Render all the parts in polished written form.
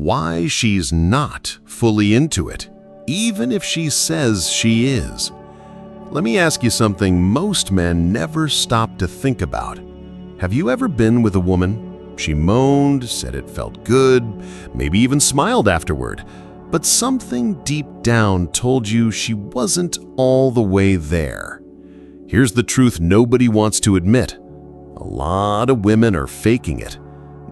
why she's not fully into it, even if she says she is. Let me ask you something most men never stop to think about. Have you ever been with a woman? She moaned, said it felt good, maybe even smiled afterward, but something deep down told you she wasn't all the way there. Here's the truth nobody wants to admit. A lot of women are faking it.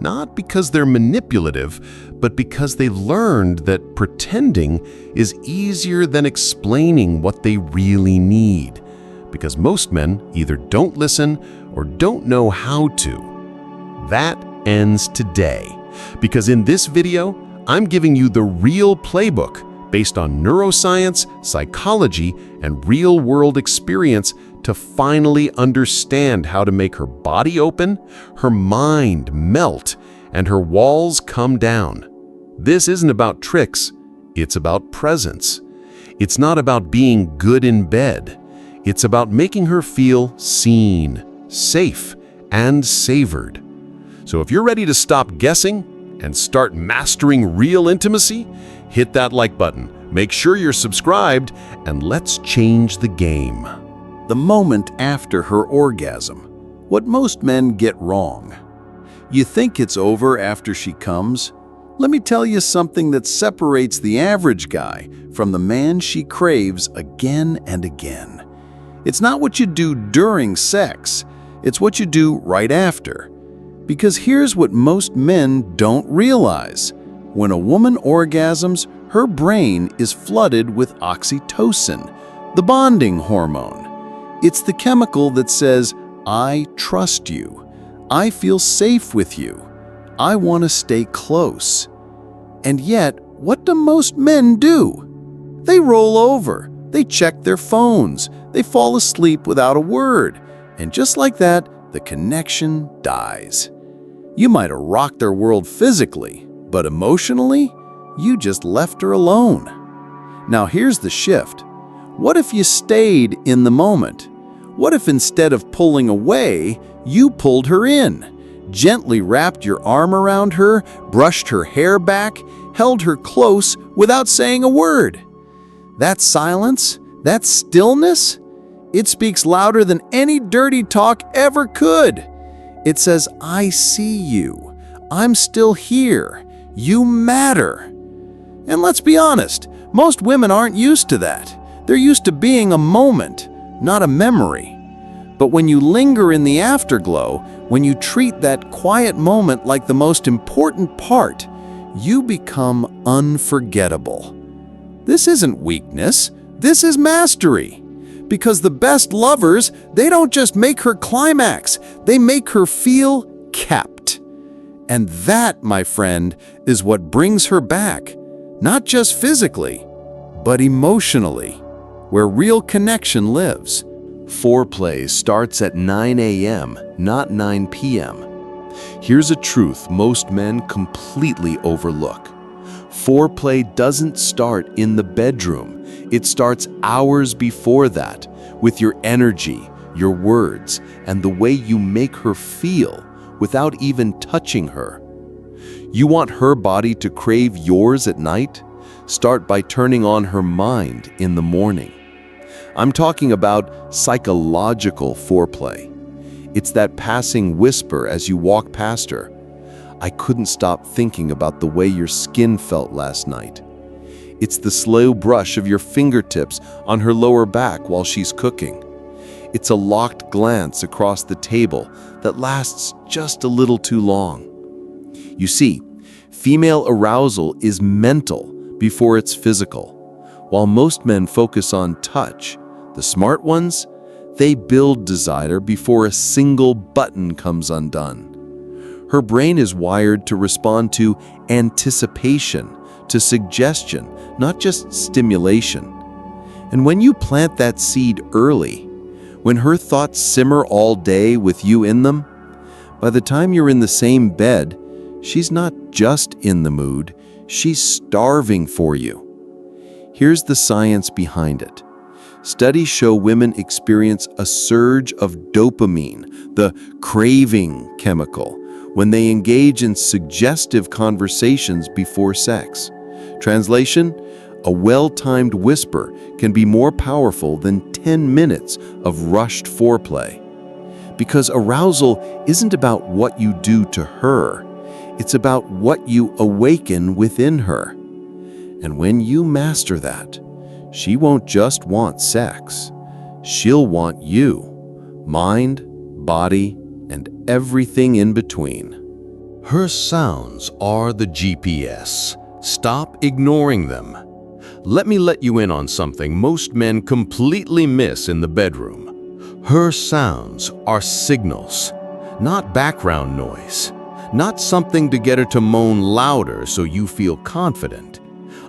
Not because they're manipulative, but because they learned that pretending is easier than explaining what they really need. Because most men either don't listen or don't know how to. That ends today. Because in this video, I'm giving you the real playbook based on neuroscience, psychology, and real-world experience to finally understand how to make her body open, her mind melt, and her walls come down. This isn't about tricks, it's about presence. It's not about being good in bed. It's about making her feel seen, safe, and savored. So if you're ready to stop guessing and start mastering real intimacy, hit that like button, make sure you're subscribed, and let's change the game. The moment after her orgasm. What most men get wrong. You think it's over after she comes? Let me tell you something that separates the average guy from the man she craves again and again. It's not what you do during sex, it's what you do right after. Because here's what most men don't realize. When a woman orgasms, her brain is flooded with oxytocin, the bonding hormone. It's the chemical that says, I trust you. I feel safe with you. I want to stay close. And yet, what do most men do? They roll over. They check their phones. They fall asleep without a word. And just like that, the connection dies. You might have rocked their world physically, but emotionally, you just left her alone. Now here's the shift. What if you stayed in the moment? What if instead of pulling away, you pulled her in, gently wrapped your arm around her, brushed her hair back, held her close without saying a word? That silence, that stillness, it speaks louder than any dirty talk ever could. It says, I see you. I'm still here. You matter. And let's be honest, most women aren't used to that. They're used to being a moment, not a memory. But when you linger in the afterglow, when you treat that quiet moment like the most important part, you become unforgettable. This isn't weakness, this is mastery. Because the best lovers, they don't just make her climax, they make her feel kept. And that, my friend, is what brings her back, not just physically, but emotionally, where real connection lives. Foreplay starts at 9 a.m., not 9 p.m. Here's a truth most men completely overlook. Foreplay doesn't start in the bedroom. It starts hours before that, with your energy, your words, and the way you make her feel without even touching her. You want her body to crave yours at night? Start by turning on her mind in the morning. I'm talking about psychological foreplay. It's that passing whisper as you walk past her. I couldn't stop thinking about the way your skin felt last night. It's the slow brush of your fingertips on her lower back while she's cooking. It's a locked glance across the table that lasts just a little too long. You see, female arousal is mental before it's physical. While most men focus on touch, the smart ones, they build desire before a single button comes undone. Her brain is wired to respond to anticipation, to suggestion, not just stimulation. And when you plant that seed early, when her thoughts simmer all day with you in them, by the time you're in the same bed, she's not just in the mood, she's starving for you. Here's the science behind it. Studies show women experience a surge of dopamine, the craving chemical, when they engage in suggestive conversations before sex. Translation: a well-timed whisper can be more powerful than 10 minutes of rushed foreplay. Because arousal isn't about what you do to her, it's about what you awaken within her. And when you master that, she won't just want sex. She'll want you, mind, body, and everything in between. Her sounds are the GPS. Stop ignoring them. Let me let you in on something most men completely miss in the bedroom. Her sounds are signals, not background noise, not something to get her to moan louder so you feel confident.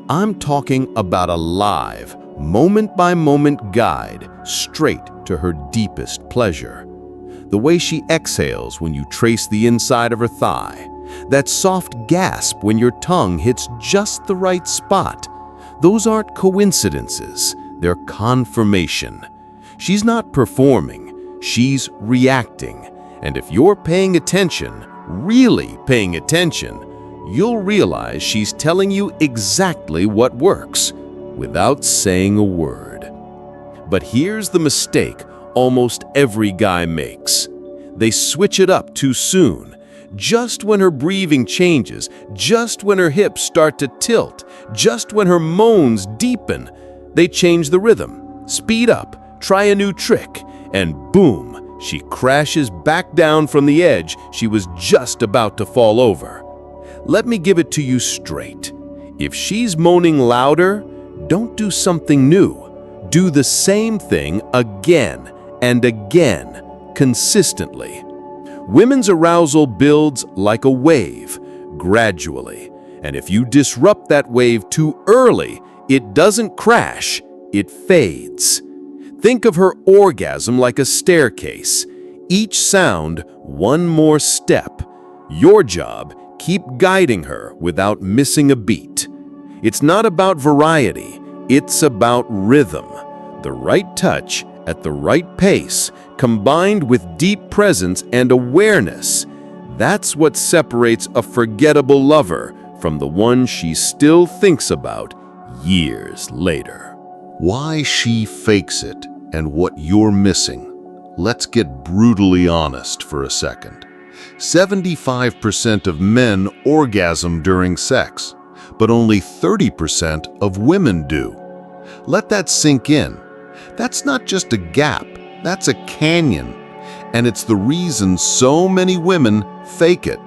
I'm talking about a live, moment-by-moment guide straight to her deepest pleasure. The way she exhales when you trace the inside of her thigh, that soft gasp when your tongue hits just the right spot. Those aren't coincidences, they're confirmation. She's not performing, she's reacting. And if you're paying attention, really paying attention, you'll realize she's telling you exactly what works, without saying a word. But here's the mistake almost every guy makes. They switch it up too soon. Just when her breathing changes, just when her hips start to tilt, just when her moans deepen, they change the rhythm, speed up, try a new trick, and boom, she crashes back down from the edge she was just about to fall over. Let me give it to you straight. If she's moaning louder, don't do something new. Do the same thing again and again, consistently. Women's arousal builds like a wave, gradually. And if you disrupt that wave too early, it doesn't crash, it fades. Think of her orgasm like a staircase. Each sound, one more step. Your job, keep guiding her without missing a beat. It's not about variety, it's about rhythm. The right touch at the right pace, combined with deep presence and awareness. That's what separates a forgettable lover from the one she still thinks about years later. Why she fakes it and what you're missing. Let's get brutally honest for a second. 75% of men orgasm during sex, but only 30% of women do. Let that sink in. That's not just a gap, that's a canyon. And it's the reason so many women fake it.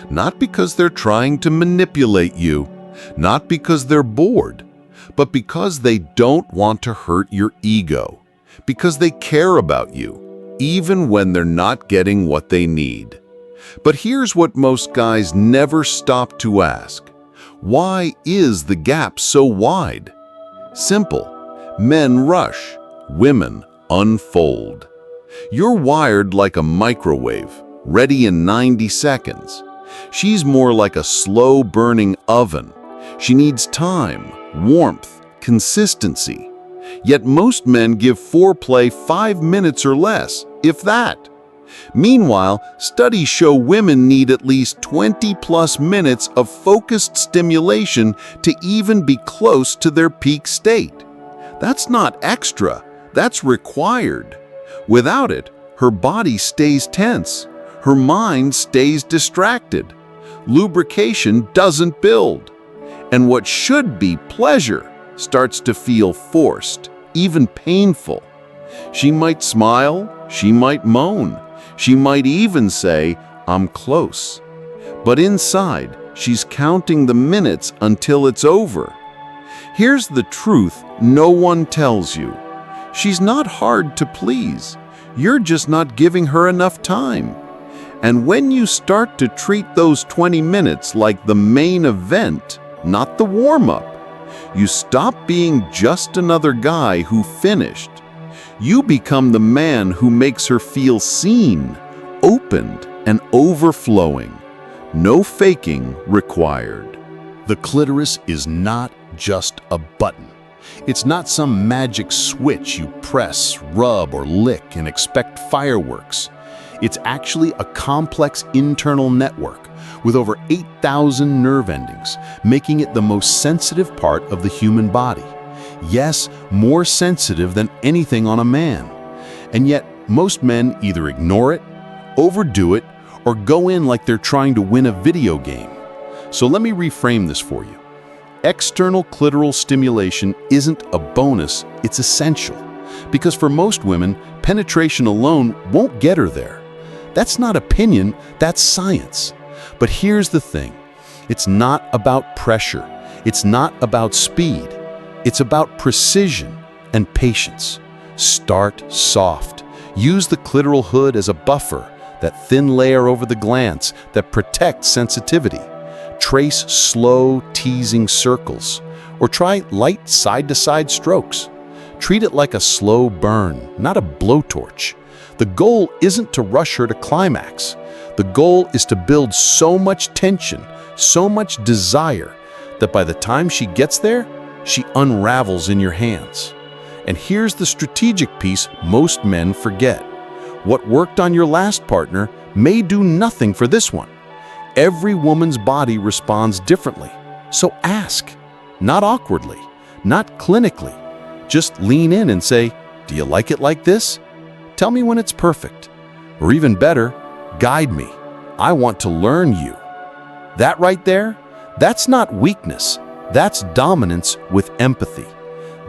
Not because they're trying to manipulate you, not because they're bored, but because they don't want to hurt your ego. Because they care about you, even when they're not getting what they need. But here's what most guys never stop to ask. Why is the gap so wide? Simple. Men rush, women unfold. You're wired like a microwave, ready in 90 seconds. She's more like a slow-burning oven. She needs time, warmth, consistency. Yet most men give foreplay 5 minutes or less, if that. Meanwhile, studies show women need at least 20+ minutes of focused stimulation to even be close to their peak state. That's not extra, that's required. Without it, her body stays tense, her mind stays distracted. Lubrication doesn't build. And what should be pleasure starts to feel forced, even painful. She might smile, she might moan, she might even say, "I'm close." But inside, she's counting the minutes until it's over. Here's the truth no one tells you. She's not hard to please. You're just not giving her enough time. And when you start to treat those 20 minutes like the main event, not the warm-up, you stop being just another guy who finished. You become the man who makes her feel seen, opened, and overflowing. No faking required. The clitoris is not just a button. It's not some magic switch you press, rub, or lick and expect fireworks. It's actually a complex internal network with over 8,000 nerve endings, making it the most sensitive part of the human body. Yes, more sensitive than anything on a man. And yet, most men either ignore it, overdo it, or go in like they're trying to win a video game. So let me reframe this for you. External clitoral stimulation isn't a bonus, it's essential. Because for most women, penetration alone won't get her there. That's not opinion, that's science. But here's the thing. It's not about pressure. It's not about speed. It's about precision and patience. Start soft. Use the clitoral hood as a buffer, that thin layer over the glans that protects sensitivity. Trace slow, teasing circles, or try light side-to-side strokes. Treat it like a slow burn, not a blowtorch. The goal isn't to rush her to climax. The goal is to build so much tension, so much desire, that by the time she gets there, she unravels in your hands. And here's the strategic piece most men forget. What worked on your last partner may do nothing for this one. Every woman's body responds differently. So ask, not awkwardly, not clinically. Just lean in and say, "Do you like it like this? Tell me when it's perfect." Or even better, guide me. I want to learn you. That right there, that's not weakness. That's dominance with empathy.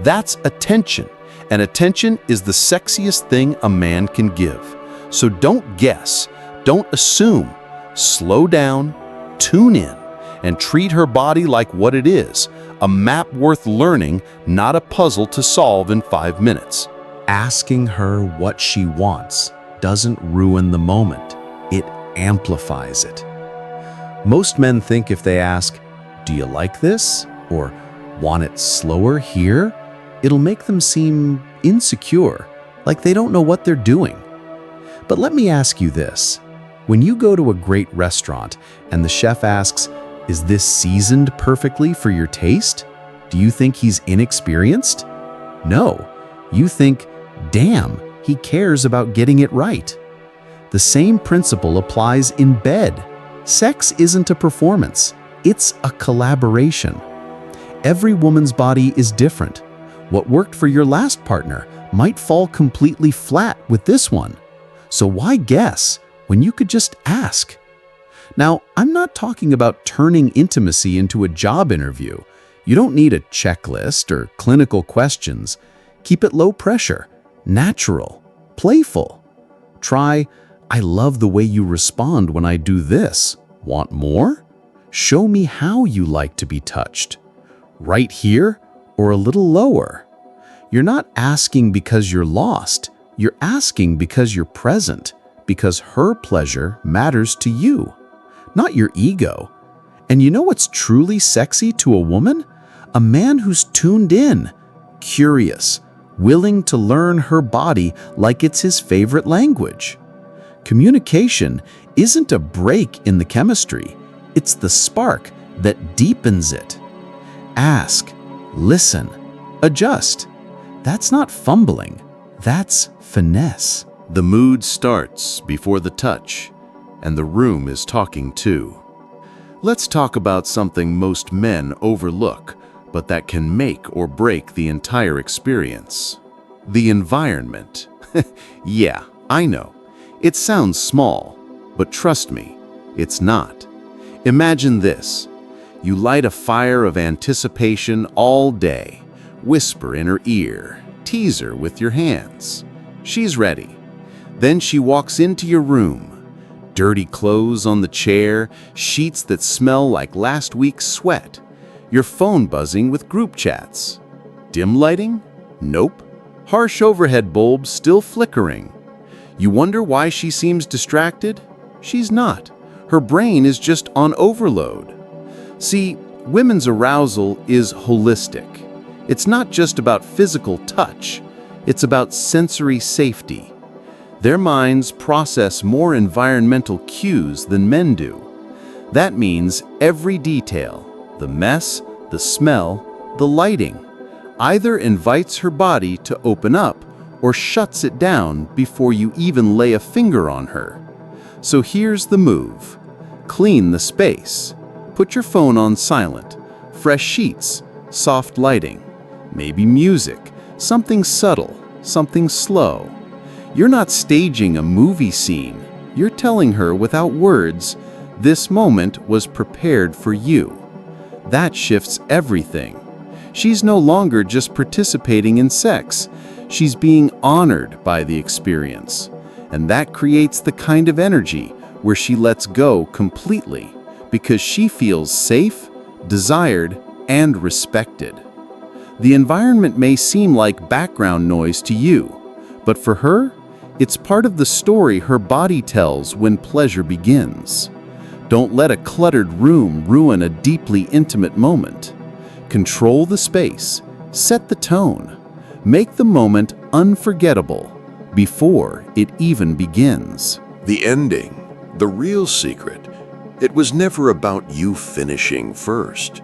That's attention, and attention is the sexiest thing a man can give. So don't guess, don't assume. Slow down, tune in, and treat her body like what it is, a map worth learning, not a puzzle to solve in 5 minutes. Asking her what she wants doesn't ruin the moment. It amplifies it. Most men think if they ask, "Do you like this?" or "Want it slower here?" it'll make them seem insecure, like they don't know what they're doing. But let me ask you this. When you go to a great restaurant and the chef asks, "Is this seasoned perfectly for your taste?" do you think he's inexperienced? No. You think, "Damn, he cares about getting it right." The same principle applies in bed. Sex isn't a performance. It's a collaboration. Every woman's body is different. What worked for your last partner might fall completely flat with this one. So why guess when you could just ask? Now, I'm not talking about turning intimacy into a job interview. You don't need a checklist or clinical questions. Keep it low pressure, natural, playful. Try, "I love the way you respond when I do this. Want more? Show me how you like to be touched. Right here or a little lower?" You're not asking because you're lost. You're asking because you're present, because her pleasure matters to you, not your ego. And you know what's truly sexy to a woman? A man who's tuned in, curious, willing to learn her body like it's his favorite language. Communication isn't a break in the chemistry. It's the spark that deepens it. Ask, listen, adjust. That's not fumbling. That's finesse. The mood starts before the touch, and the room is talking too. Let's talk about something most men overlook, but that can make or break the entire experience. The environment. Yeah, I know. It sounds small, but trust me, it's not. Imagine this. You light a fire of anticipation all day, whisper in her ear, tease her with your hands. She's ready. Then she walks into your room. Dirty clothes on the chair, sheets that smell like last week's sweat. Your phone buzzing with group chats. Dim lighting? Nope. Harsh overhead bulbs still flickering. You wonder why she seems distracted? She's not. Her brain is just on overload. See, women's arousal is holistic. It's not just about physical touch. It's about sensory safety. Their minds process more environmental cues than men do. That means every detail, the mess, the smell, the lighting, either invites her body to open up or shuts it down before you even lay a finger on her. So here's the move. Clean the space. Put your phone on silent. Fresh sheets, soft lighting, maybe music, something subtle, something slow. You're not staging a movie scene. You're telling her without words, this moment was prepared for you. That shifts everything. She's no longer just participating in sex. She's being honored by the experience. And that creates the kind of energy where she lets go completely because she feels safe, desired, and respected. The environment may seem like background noise to you, but for her, it's part of the story her body tells when pleasure begins. Don't let a cluttered room ruin a deeply intimate moment. Control the space, set the tone, make the moment unforgettable before it even begins. The ending, the real secret, it was never about you finishing first.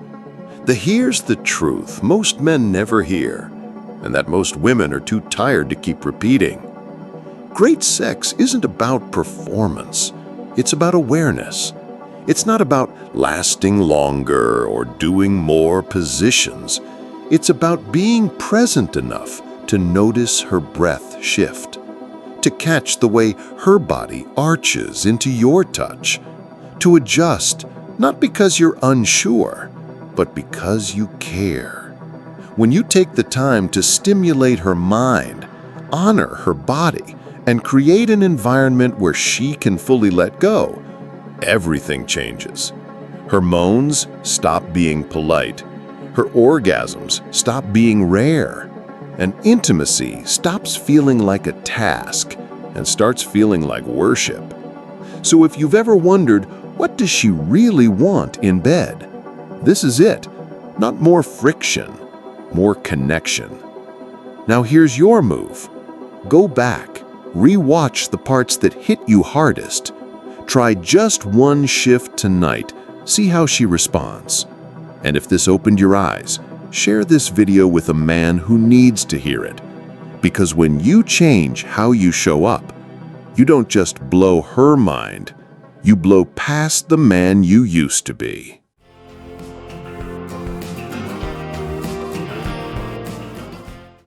Here's the truth most men never hear, and that most women are too tired to keep repeating. Great sex isn't about performance, it's about awareness. It's not about lasting longer or doing more positions. It's about being present enough to notice her breath shift, to catch the way her body arches into your touch, to adjust, not because you're unsure, but because you care. When you take the time to stimulate her mind, honor her body, and create an environment where she can fully let go, everything changes. Her moans stop being polite, her orgasms stop being rare, and intimacy stops feeling like a task and starts feeling like worship. So if you've ever wondered, what does she really want in bed? This is it. Not more friction, more connection. Now here's your move. Go back, re-watch the parts that hit you hardest. Try just one shift tonight. See how she responds. And if this opened your eyes, share this video with a man who needs to hear it. Because when you change how you show up, you don't just blow her mind, you blow past the man you used to be.